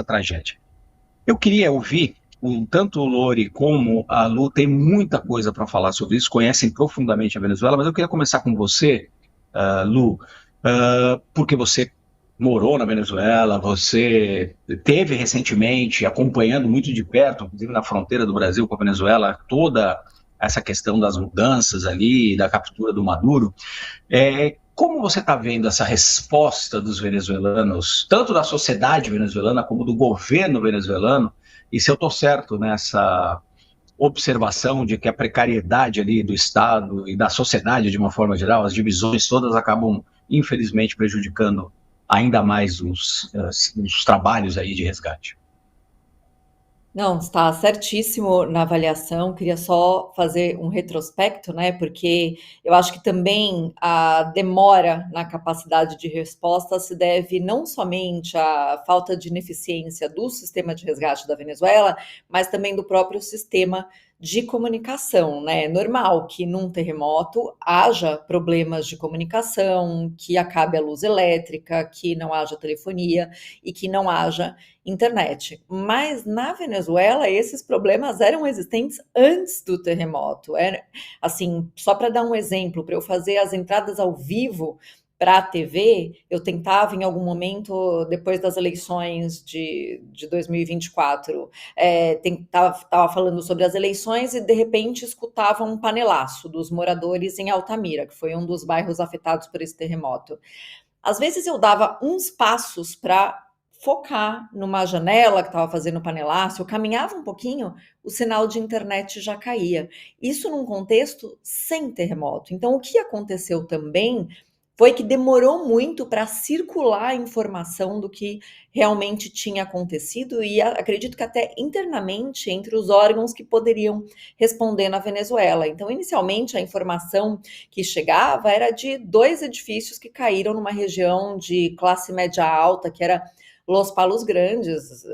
tragédia. Eu queria ouvir, tanto o Lori como a Lu tem muita coisa para falar sobre isso, conhecem profundamente a Venezuela, mas eu queria começar com você, Lu, porque você morou na Venezuela, você teve recentemente, acompanhando muito de perto, inclusive na fronteira do Brasil com a Venezuela, toda essa questão das mudanças ali, da captura do Maduro. Como você está vendo essa resposta dos venezuelanos, tanto da sociedade venezuelana como do governo venezuelano, e se eu estou certo nessa observação de que a precariedade ali do Estado e da sociedade de uma forma geral, as divisões todas acabam, infelizmente, prejudicando ainda mais os trabalhos aí de resgate. Não, está certíssimo na avaliação. Queria só fazer um retrospecto, né? Porque eu acho que também a demora na capacidade de resposta se deve não somente à falta de ineficiência do sistema de resgate da Venezuela, mas também do próprio sistema de comunicação, né? É normal que num terremoto haja problemas de comunicação, que acabe a luz elétrica, que não haja telefonia e que não haja internet. Mas na Venezuela, esses problemas eram existentes antes do terremoto. Era, assim, só para dar um exemplo, para eu fazer as entradas ao vivo para a TV, eu tentava em algum momento, depois das eleições de 2024, tava falando sobre as eleições e de repente escutava um panelaço dos moradores em Altamira, que foi um dos bairros afetados por esse terremoto. Às vezes eu dava uns passos para focar numa janela que estava fazendo panelaço, eu caminhava um pouquinho, o sinal de internet já caía. Isso num contexto sem terremoto. Então, o que aconteceu também foi que demorou muito para circular a informação do que realmente tinha acontecido e acredito que até internamente entre os órgãos que poderiam responder na Venezuela. Então, inicialmente, a informação que chegava era de dois edifícios que caíram numa região de classe média alta, que era Los Palos Grandes.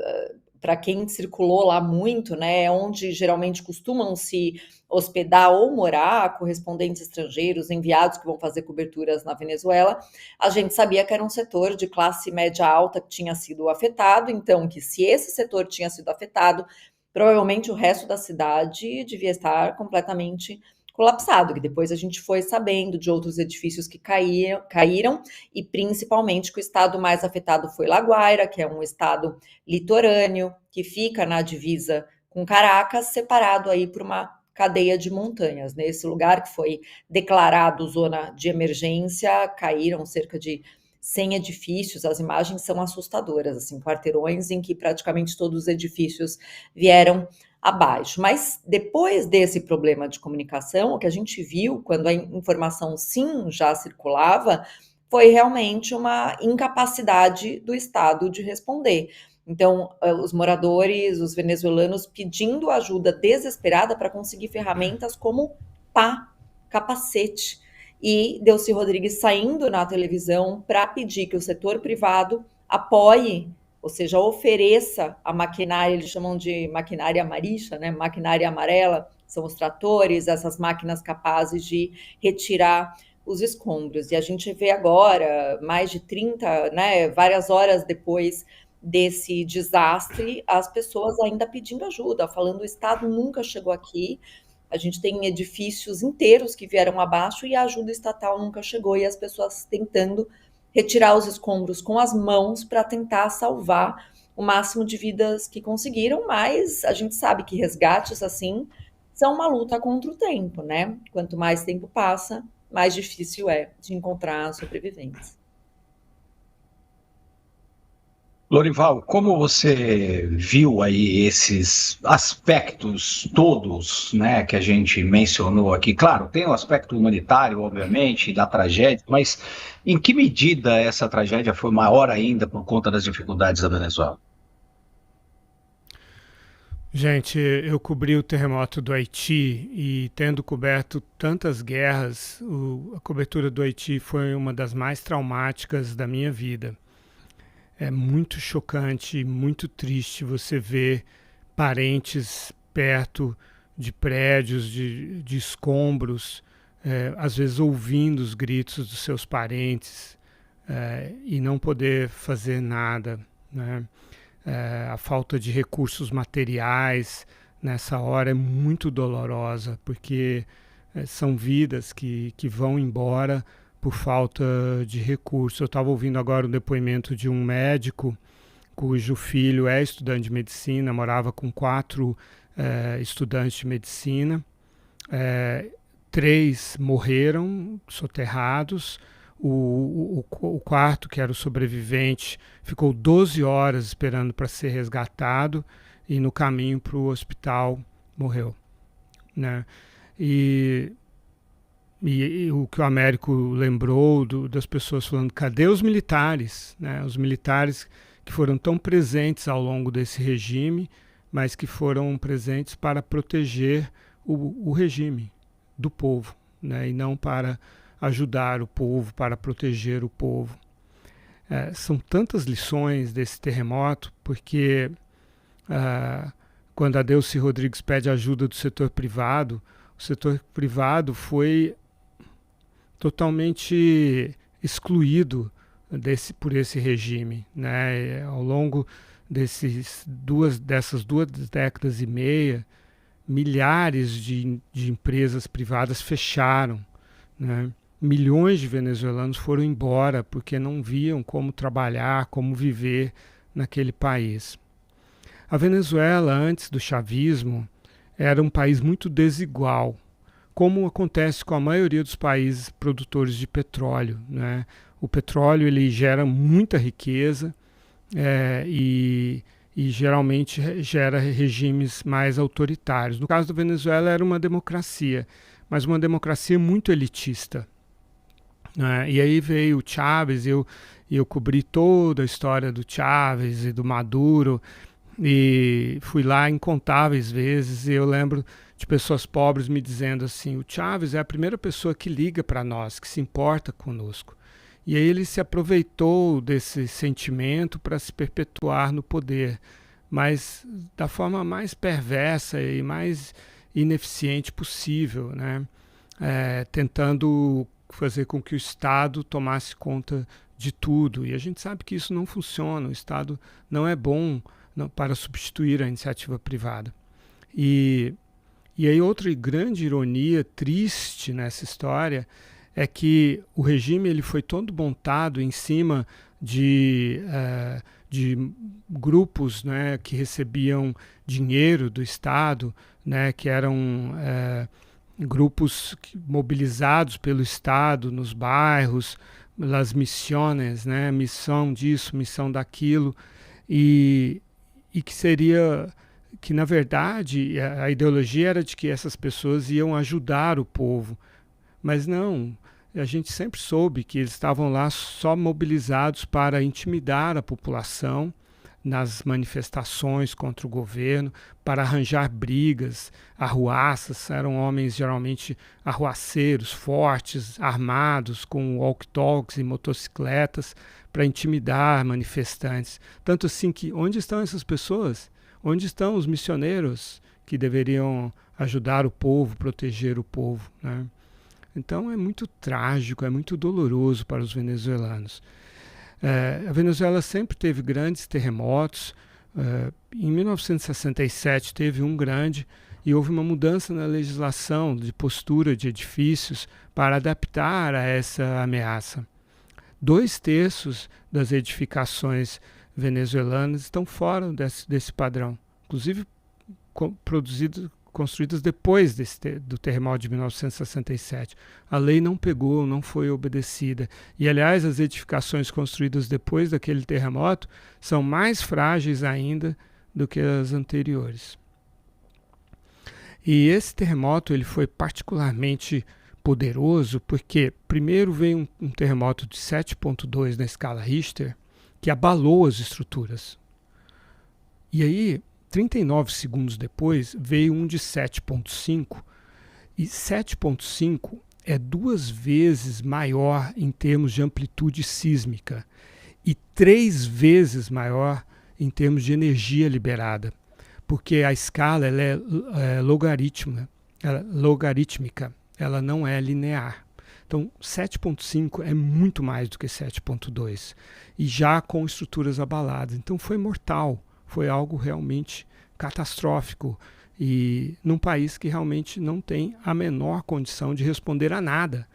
Para quem circulou lá muito, né, é onde geralmente costumam se hospedar ou morar correspondentes estrangeiros, enviados que vão fazer coberturas na Venezuela, a gente sabia que era um setor de classe média alta que tinha sido afetado, então que se esse setor tinha sido afetado, provavelmente o resto da cidade devia estar completamente colapsado, que depois a gente foi sabendo de outros edifícios que caíram e principalmente que o estado mais afetado foi La Guaira, que é um estado litorâneo que fica na divisa com Caracas, separado aí por uma cadeia de montanhas. Nesse lugar que foi declarado zona de emergência, caíram cerca de 100 edifícios. As imagens são assustadoras, assim, quarteirões em que praticamente todos os edifícios vieram abaixo. Mas depois desse problema de comunicação, o que a gente viu quando a informação sim já circulava foi realmente uma incapacidade do Estado de responder. Então, os moradores, os venezuelanos pedindo ajuda desesperada para conseguir ferramentas como pá, capacete. E Delcy Rodrigues saindo na televisão para pedir que o setor privado apoie, ou seja, ofereça a maquinária, eles chamam de maquinária amarilla, né? Maquinária amarela, são os tratores, essas máquinas capazes de retirar os escombros. E a gente vê agora, mais de 30, né, várias horas depois desse desastre, as pessoas ainda pedindo ajuda, falando o Estado nunca chegou aqui, a gente tem edifícios inteiros que vieram abaixo e a ajuda estatal nunca chegou, e as pessoas tentando retirar os escombros com as mãos para tentar salvar o máximo de vidas que conseguiram, mas a gente sabe que resgates assim são uma luta contra o tempo, né? Quanto mais tempo passa, mais difícil é de encontrar sobreviventes. Lorival, como você viu aí esses aspectos todos, né, que a gente mencionou aqui? Claro, tem o aspecto humanitário, obviamente, da tragédia, mas em que medida essa tragédia foi maior ainda por conta das dificuldades da Venezuela? Gente, eu cobri o terremoto do Haiti e tendo coberto tantas guerras, a cobertura do Haiti foi uma das mais traumáticas da minha vida. É muito chocante, muito triste você ver parentes perto de prédios, de escombros, às vezes ouvindo os gritos dos seus parentes e não poder fazer nada, né? A falta de recursos materiais nessa hora é muito dolorosa, porque são vidas que vão embora por falta de recursos. Eu estava ouvindo agora um depoimento de um médico cujo filho é estudante de medicina, morava com 4 estudantes de medicina. 3 morreram soterrados. O quarto, que era o sobrevivente, ficou 12 horas esperando para ser resgatado e no caminho para o hospital morreu, né? E o que o Américo lembrou das pessoas falando, cadê os militares, né? Os militares que foram tão presentes ao longo desse regime, mas que foram presentes para proteger o regime do povo, né? E não para ajudar o povo, para proteger o povo. São tantas lições desse terremoto, porque quando a Delcy Rodrigues pede ajuda do setor privado, o setor privado foi totalmente excluído por esse regime, né? Ao longo dessas 2 décadas e meia, milhares de empresas privadas fecharam, né? Milhões de venezuelanos foram embora porque não viam como trabalhar, como viver naquele país. A Venezuela, antes do chavismo, era um país muito desigual, como acontece com a maioria dos países produtores de petróleo, né? O petróleo ele gera muita riqueza e geralmente gera regimes mais autoritários. No caso da Venezuela era uma democracia, mas uma democracia muito elitista. E aí veio o Chávez, eu cobri toda a história do Chávez e do Maduro, e fui lá incontáveis vezes, e eu lembro de pessoas pobres me dizendo assim, o Chávez é a primeira pessoa que liga para nós, que se importa conosco. E aí ele se aproveitou desse sentimento para se perpetuar no poder, mas da forma mais perversa e mais ineficiente possível, né? Tentando fazer com que o Estado tomasse conta de tudo. E a gente sabe que isso não funciona, o Estado não é bom para substituir a iniciativa privada. E aí outra grande ironia triste nessa história é que o regime ele foi todo montado em cima de grupos, né, que recebiam dinheiro do Estado, né, que eram grupos mobilizados pelo Estado nos bairros, as missões, né, missão disso, missão daquilo, e que na verdade a ideologia era de que essas pessoas iam ajudar o povo, mas não, a gente sempre soube que eles estavam lá só mobilizados para intimidar a população nas manifestações contra o governo, para arranjar brigas, arruaças. Eram homens geralmente arruaceiros, fortes, armados, com walkie-talkies e motocicletas, para intimidar manifestantes. Tanto assim que, onde estão essas pessoas? Onde estão os missioneiros que deveriam ajudar o povo, proteger o povo, né? Então é muito trágico, é muito doloroso para os venezuelanos. A Venezuela sempre teve grandes terremotos. Em 1967 teve um grande e houve uma mudança na legislação de postura de edifícios para adaptar a essa ameaça. 2/3 das edificações venezuelanas estão fora desse padrão, inclusive construídas depois do terremoto de 1967. A lei não pegou, não foi obedecida. E, aliás, as edificações construídas depois daquele terremoto são mais frágeis ainda do que as anteriores. E esse terremoto ele foi particularmente poderoso porque, primeiro, veio um terremoto de 7,2 na escala Richter, que abalou as estruturas. E aí, 39 segundos depois, veio um de 7,5, e 7,5 é 2 vezes maior em termos de amplitude sísmica e 3 vezes maior em termos de energia liberada, porque a escala ela é logarítmica, ela não é linear. Então, 7,5 é muito mais do que 7,2, e já com estruturas abaladas. Então, foi mortal foi algo realmente catastrófico, e num país que realmente não tem a menor condição de responder a nada.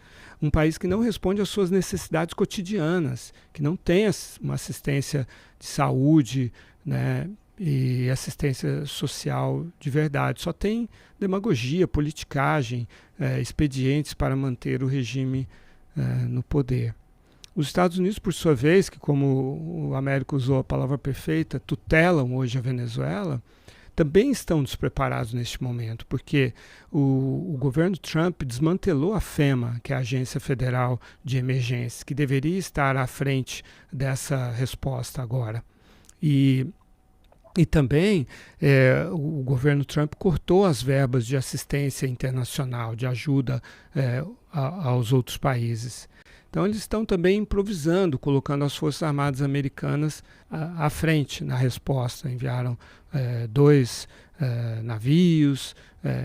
Um país que não responde às suas necessidades cotidianas, que não tem uma assistência de saúde, né, e assistência social de verdade. Só tem demagogia, politicagem, expedientes para manter o regime no poder. Os Estados Unidos, por sua vez, que, como o Américo usou a palavra perfeita, tutelam hoje a Venezuela, também estão despreparados neste momento, porque o governo Trump desmantelou a FEMA, que é a Agência Federal de Emergência, que deveria estar à frente dessa resposta agora. E também o governo Trump cortou as verbas de assistência internacional, de ajuda aos outros países. Então eles estão também improvisando, colocando as Forças Armadas Americanas à frente na resposta. Enviaram 2 navios,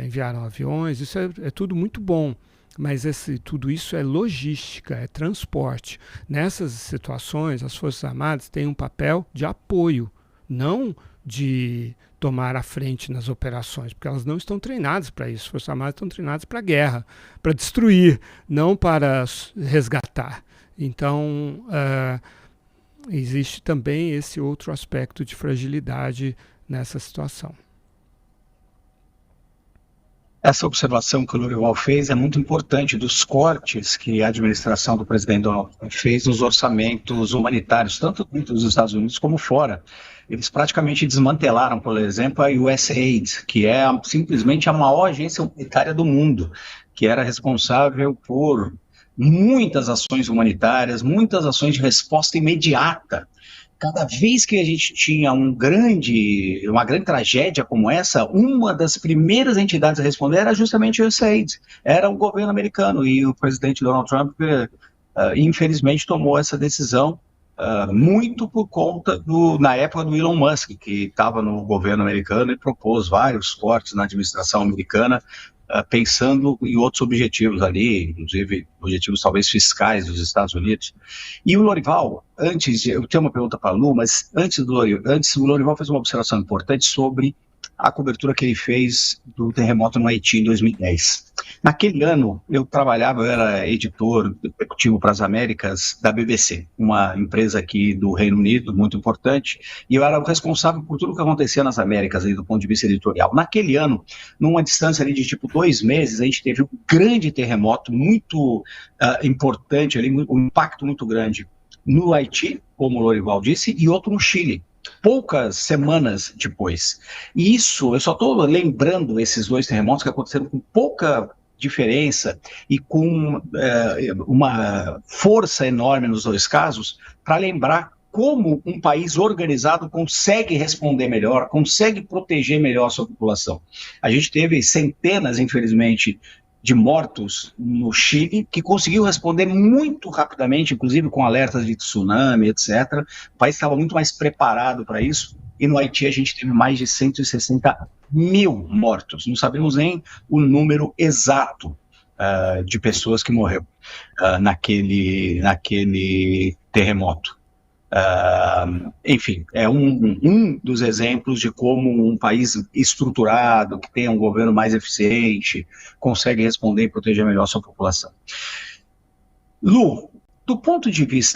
enviaram aviões, isso é tudo muito bom. Mas tudo isso é logística, é transporte. Nessas situações, as Forças Armadas têm um papel de apoio, não de tomar a frente nas operações, porque elas não estão treinadas para isso. As Forças Armadas estão treinadas para a guerra, para destruir, não para resgatar. Então, existe também esse outro aspecto de fragilidade nessa situação. Essa observação que o Lorival fez é muito importante, dos cortes que a administração do presidente Donald Trump fez nos orçamentos humanitários, tanto dentro dos Estados Unidos como fora. Eles praticamente desmantelaram, por exemplo, a USAID, que é simplesmente a maior agência humanitária do mundo, que era responsável por muitas ações humanitárias, muitas ações de resposta imediata. Cada vez que a gente tinha uma grande tragédia como essa, uma das primeiras entidades a responder era justamente o USAID, era o governo americano, e o presidente Donald Trump, infelizmente, tomou essa decisão muito por conta, na época do Elon Musk, que estava no governo americano e propôs vários cortes na administração americana, pensando em outros objetivos ali, inclusive objetivos talvez fiscais dos Estados Unidos. E o Lorival, eu tenho uma pergunta para a Lu, mas antes o Lorival fez uma observação importante sobre a cobertura que ele fez do terremoto no Haiti em 2010. Naquele ano, eu era editor executivo para as Américas da BBC, uma empresa aqui do Reino Unido, muito importante, e eu era o responsável por tudo o que acontecia nas Américas, ali, do ponto de vista editorial. Naquele ano, numa distância ali de tipo 2 meses, a gente teve um grande terremoto, muito importante, ali, um impacto muito grande no Haiti, como o Lorival disse, e outro no Chile, poucas semanas depois. E isso, eu só estou lembrando esses 2 terremotos que aconteceram com pouca diferença e com uma força enorme nos 2 casos, para lembrar como um país organizado consegue responder melhor, consegue proteger melhor a sua população. A gente teve centenas, infelizmente, de mortos no Chile, que conseguiu responder muito rapidamente, inclusive com alertas de tsunami, etc. O país estava muito mais preparado para isso, e no Haiti a gente teve mais de 160 mil mortos. Não sabemos nem o número exato de pessoas que morreram naquele terremoto. Enfim, é um dos exemplos de como um país estruturado, que tem um governo mais eficiente, consegue responder e proteger melhor a sua população. Lu, do ponto de vista